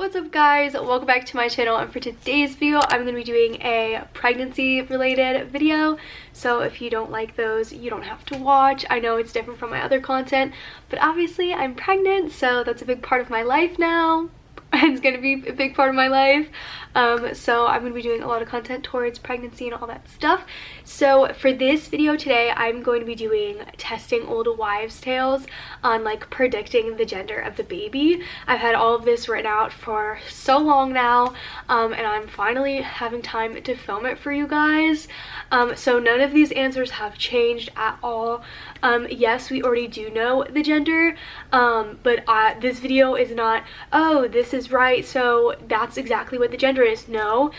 What's up guys, welcome back to my channel, and for today's video I'm going to be doing a pregnancy related video. So if you don't like those, you don't have to watch. I know it's different from my other content, but obviously I'm pregnant, so that's a big part of my life now. It's going to be a big part of my life. So I'm going to be doing a lot of content towards pregnancy and all that stuff. So for this video today, I'm going to be doing testing old wives' tales on like predicting the gender of the baby. I've had all of this written out for so long now, and I'm finally having time to film it for you guys. So none of these answers have changed at all. Yes, we already do know the gender, but this video is not, oh, this is right, so that's exactly what the gender is. No,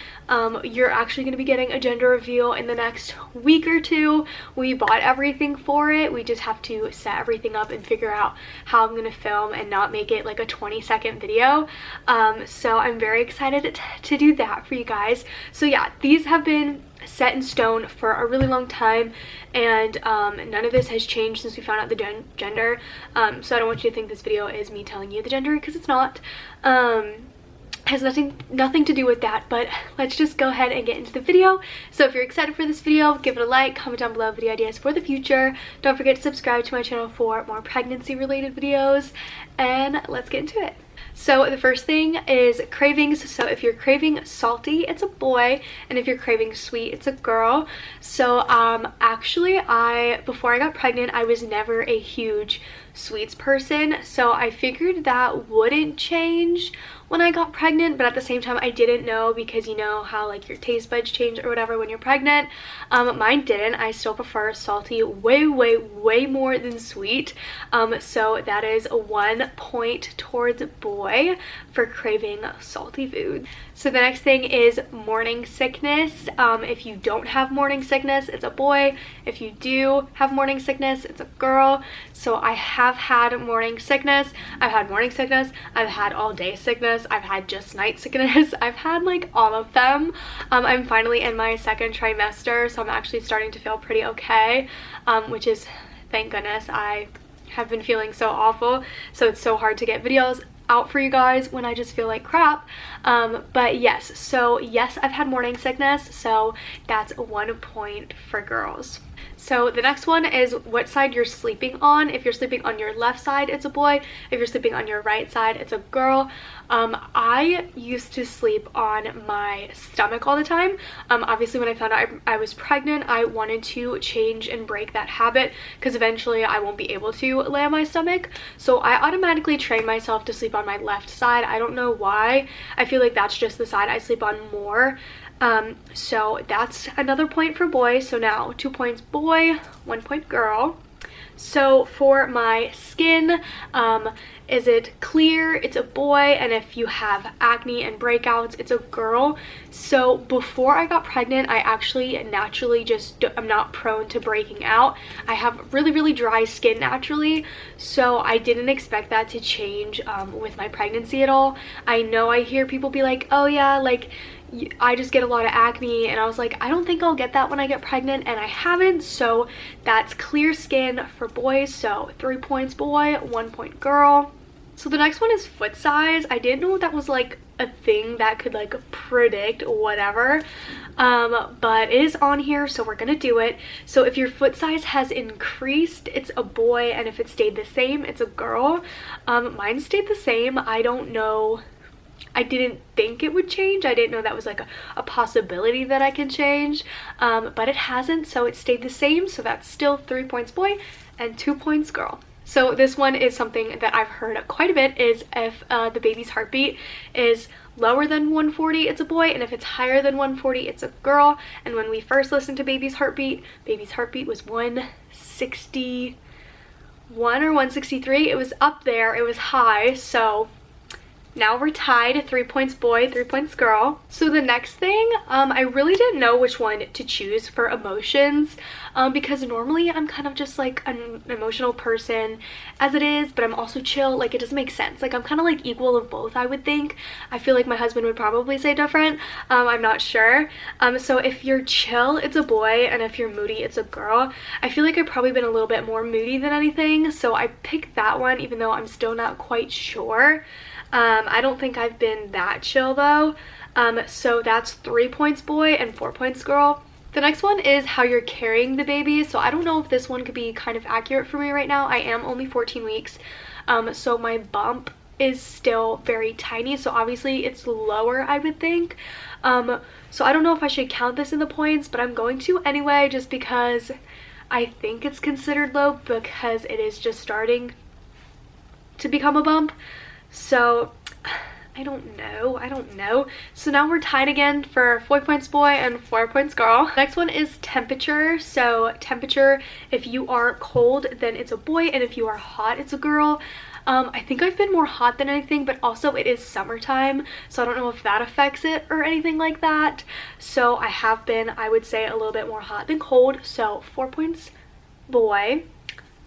you're actually going to be getting a gender reveal in the next week or two. We bought everything for it. We just have to set everything up and figure out how I'm going to film and not make it like a 20-second video. So I'm very excited to do that for you guys. So yeah, these have been set in stone for a really long time, and none of this has changed since we found out the gender. So I don't want you to think this video is me telling you the gender, because it's not. Has nothing to do with that, but let's just go ahead and get into the video. So if you're excited for this video, give it a like, comment down below video ideas for the future. Don't forget to subscribe to my channel for more pregnancy related videos, and let's get into it. So the first thing is cravings. So if you're craving salty, it's a boy, and if you're craving sweet, it's a girl. So actually before I got pregnant, I was never a huge sweets person, so I figured that wouldn't change when I got pregnant, but at the same time I didn't know, because you know how like your taste buds change or whatever when you're pregnant. Mine didn't. I still prefer salty way more than sweet. So that is 1 point towards boy for craving salty food. So the next thing is morning sickness. If you don't have morning sickness, it's a boy. If you do have morning sickness, it's a girl. So I have had morning sickness. I've had morning sickness. I've had all day sickness. I've had just night sickness. I've had like all of them. I'm finally in my second trimester, so I'm actually starting to feel pretty okay, which is, thank goodness. I have been feeling so awful, so it's so hard to get videos out for you guys when I just feel like crap. But yes, so yes, I've had morning sickness, so that's 1 point for girls. So the next one is what side you're sleeping on. If you're sleeping on your left side, it's a boy. If you're sleeping on your right side, it's a girl. I used to sleep on my stomach all the time. Obviously when I found out I was pregnant, I wanted to change and break that habit, because eventually I won't be able to lay on my stomach. So I automatically trained myself to sleep on my left side. I don't know why. I feel like that's just the side I sleep on more. So that's another point for boy. So now 2 points boy, 1 point girl. So for my skin, is it clear? It's a boy, and if you have acne and breakouts, it's a girl. So before I got pregnant, I actually naturally just am not prone to breaking out. I have really dry skin naturally, so I didn't expect that to change with my pregnancy at all. I know I hear people be like, oh yeah, like I just get a lot of acne, and I was like, I don't think I'll get that when I get pregnant, and I haven't. So that's clear skin for boys, so 3 points boy, 1 point girl. So the next one is foot size. I didn't know that was like a thing that could like predict whatever, but it is on here, so we're gonna do it. So if your foot size has increased, it's a boy, and if it stayed the same, it's a girl. Mine stayed the same. I don't know, I didn't think it would change. I didn't know that was like a possibility that I could change, but it hasn't, so it stayed the same. So that's still 3 points boy and 2 points girl. So this one is something that I've heard quite a bit, is if the baby's heartbeat is lower than 140, it's a boy, and if it's higher than 140, it's a girl. And when we first listened to baby's heartbeat was 161 or 163. It was up there, it was high, so now we're tied, 3 points boy, 3 points girl. So the next thing, I really didn't know which one to choose for emotions, because normally I'm kind of just like an emotional person as it is, but I'm also chill. Like, it doesn't make sense. Like, I'm kind of like equal of both, I would think. I feel like my husband would probably say different. I'm not sure. So if you're chill, it's a boy, and if you're moody, it's a girl. I feel like I've probably been a little bit more moody than anything, so I picked that one, even though I'm still not quite sure. I don't think I've been that chill though. So that's 3 points boy and 4 points girl. The next one is how you're carrying the baby. So I don't know if this one could be kind of accurate for me right now. I am only 14 weeks. So my bump is still very tiny. So obviously it's lower, I would think. So I don't know if I should count this in the points, but I'm going to anyway, just because I think it's considered low because it is just starting to become a bump. So I don't know. So now we're tied again for 4 points boy and 4 points girl. Next one is temperature. So temperature, if you are cold, then it's a boy, and if you are hot, it's a girl. I think I've been more hot than anything, but also it is summertime, so I don't know if that affects it or anything like that. So I have been, I would say, a little bit more hot than cold. So 4 points boy,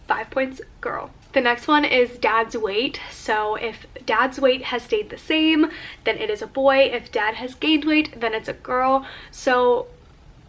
5 points girl. The next one is dad's weight. So if dad's weight has stayed the same, then it is a boy. If dad has gained weight, then it's a girl. So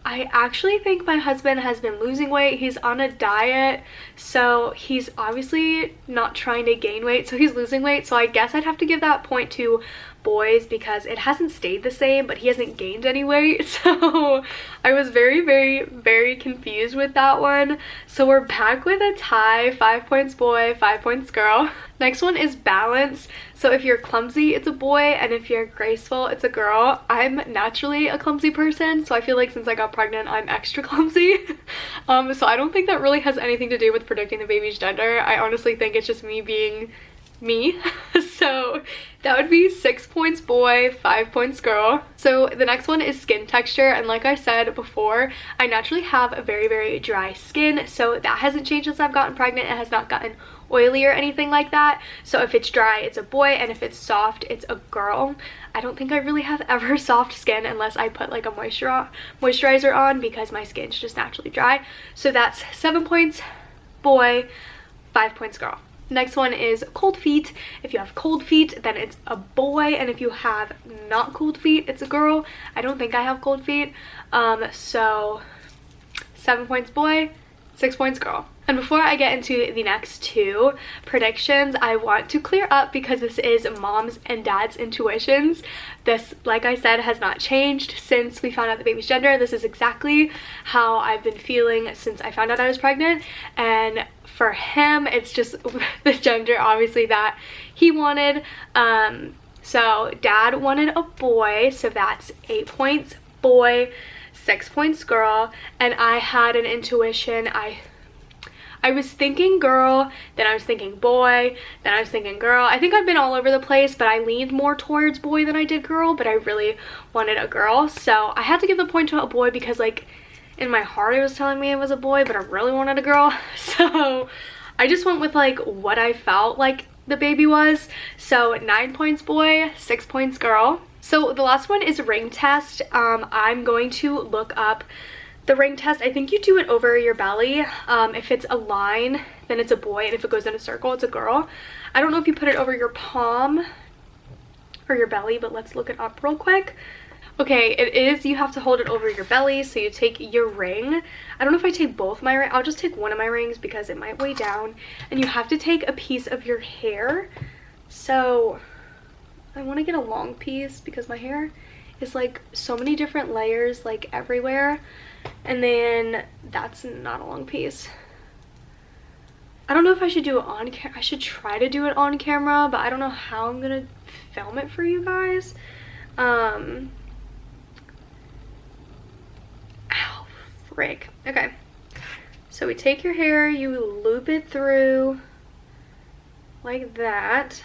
I actually think my husband has been losing weight. He's on a diet, so he's obviously not trying to gain weight, so he's losing weight. So I guess I'd have to give that point to boys because it hasn't stayed the same, but he hasn't gained any weight. So I was very confused with that one. So we're back with a tie, 5 points boy, 5 points girl. Next one is balance. So if you're clumsy, it's a boy, and if you're graceful, it's a girl. I'm naturally a clumsy person, so I feel like since I got pregnant, I'm extra clumsy. So I don't think that really has anything to do with predicting the baby's gender. I honestly think it's just me being me. So that would be 6 points boy, 5 points girl. So the next one is skin texture, and like I said before, I naturally have a very dry skin, so that hasn't changed since I've gotten pregnant. It has not gotten oily or anything like that. So if it's dry, it's a boy, and if it's soft, it's a girl. I don't think I really have ever soft skin unless I put like a moisturizer on, because my skin's just naturally dry. So that's 7 points boy, 5 points girl. Next one is cold feet. If you have cold feet, then it's a boy, and if you have not cold feet, it's a girl. I don't think I have cold feet. So 7 points boy, 6 points girl. And before I get into the next two predictions, I want to clear up, because this is mom's and dad's intuitions. This, like I said, has not changed since we found out the baby's gender. This is exactly how I've been feeling since I found out I was pregnant. And for him, it's just the gender, obviously, that he wanted. So dad wanted a boy, so that's 8 points boy, 6 points girl. And I had an intuition. I was thinking girl, then I was thinking boy, then I was thinking girl. I think I've been all over the place, but I leaned more towards boy than I did girl, but I really wanted a girl. So I had to give the point to a boy because, like, in my heart it was telling me it was a boy, but I really wanted a girl. So I just went with like what I felt like the baby was. So 9 points boy, 6 points girl. So the last one is ring test. I'm going to look up the ring test. I think you do it over your belly. If it's a line, then it's a boy, and if it goes in a circle, it's a girl. I don't know if you put it over your palm or your belly, but let's look it up real quick. Okay, it is, you have to hold it over your belly. So you take your ring. I don't know if I take both my rings. I'll just take one of my rings because it might weigh down. And you have to take a piece of your hair. So I want to get a long piece because my hair is like so many different layers, like everywhere. And then that's not a long piece. I don't know if I should do it on camera. I should try to do it on camera, but I don't know how I'm gonna film it for you guys. Ow, frick. Okay, so we take your hair, you loop it through like that.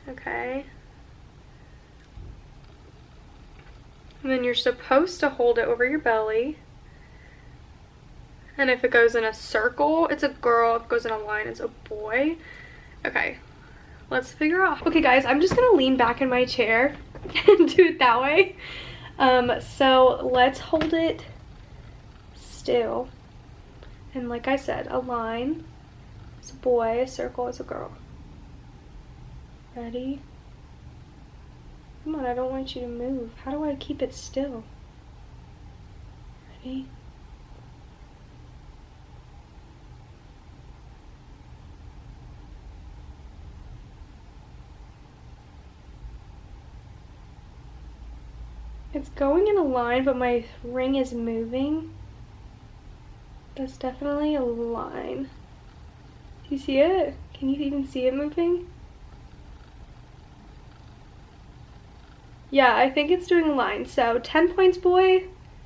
Okay. And then you're supposed to hold it over your belly. And if it goes in a circle, it's a girl. If it goes in a line, it's a boy. Okay, let's figure out. Okay guys, I'm just gonna lean back in my chair and do it that way. So let's hold it still. And like I said, a line is a boy, a circle is a girl. Ready? Come on, I don't want you to move. How do I keep it still? Ready? It's going in a line, but my ring is moving. That's definitely a line. Do you see it? Can you even see it moving? Yeah, I think it's doing a line. So 10 points boy,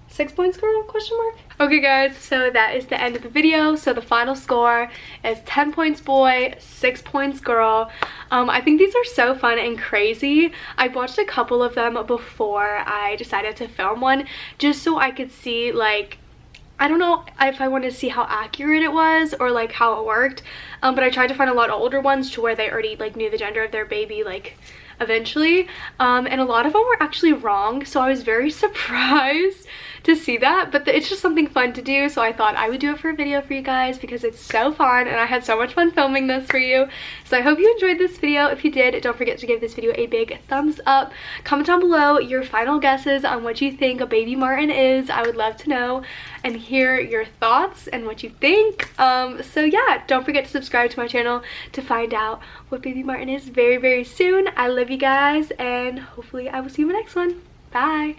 6 points girl, question mark? Okay guys, so that is the end of the video. So the final score is 10 points boy, 6 points girl. I think these are so fun and crazy. I've watched a couple of them before I decided to film one, just so I could see, like, I don't know if I wanted to see how accurate it was or like how it worked, but I tried to find a lot of older ones to where they already like knew the gender of their baby like eventually, and a lot of them were actually wrong, so I was very surprised to see that, but it's just something fun to do, so I thought I would do it for a video for you guys because it's so fun and I had so much fun filming this for you. So I hope you enjoyed this video. If you did, don't forget to give this video a big thumbs up. Comment down below your final guesses on what you think a baby Martin is. I would love to know and hear your thoughts and what you think. So yeah, don't forget to subscribe to my channel to find out what baby Martin is very, very soon. I love you guys, and hopefully I will see you in the next one. Bye.